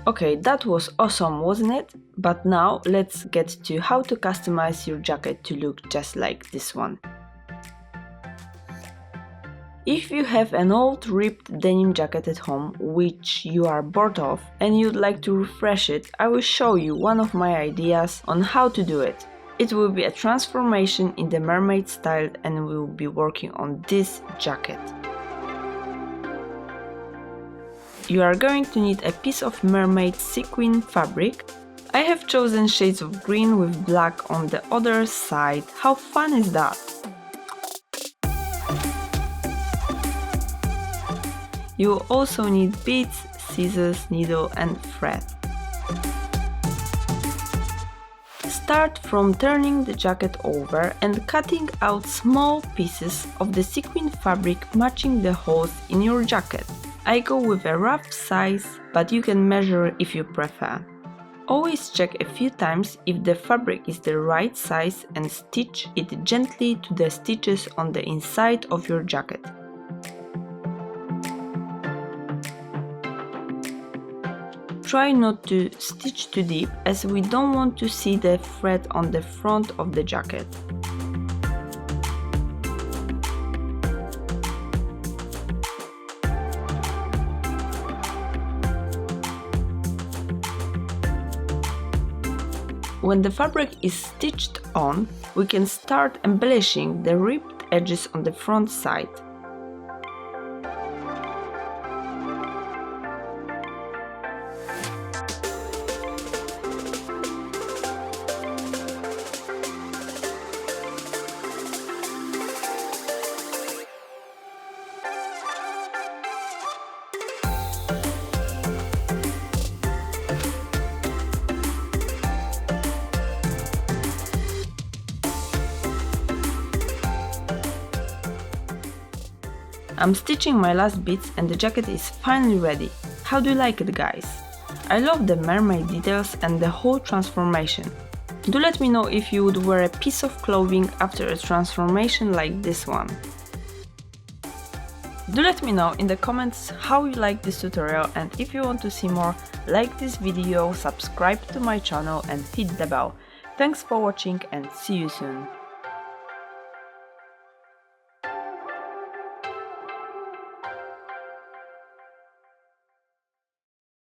Okay, that was awesome, wasn't it? But now let's get to how to customize your jacket to look just like this one. If you have an old ripped denim jacket at home which you are bored of and you'd like to refresh it, I will show you one of my ideas on how to do it. It will be a transformation in the mermaid style and we will be working on this jacket. You are going to need a piece of mermaid sequin fabric. I have chosen shades of green with black on the other side. How fun is that? You will also need beads, scissors, needle and thread. Start from turning the jacket over and cutting out small pieces of the sequin fabric matching the holes in your jacket. I go with a rough size, but you can measure if you prefer. Always check a few times if the fabric is the right size and stitch it gently to the stitches on the inside of your jacket. Try not to stitch too deep as we don't want to see the thread on the front of the jacket. When the fabric is stitched on, we can start embellishing the ripped edges on the front side. I'm stitching my last bits and the jacket is finally ready. How do you like it, guys? I love the mermaid details and the whole transformation. Do let me know if you would wear a piece of clothing after a transformation like this one. Do let me know in the comments how you like this tutorial, and if you want to see more, like this video, subscribe to my channel and hit the bell. Thanks for watching and see you soon.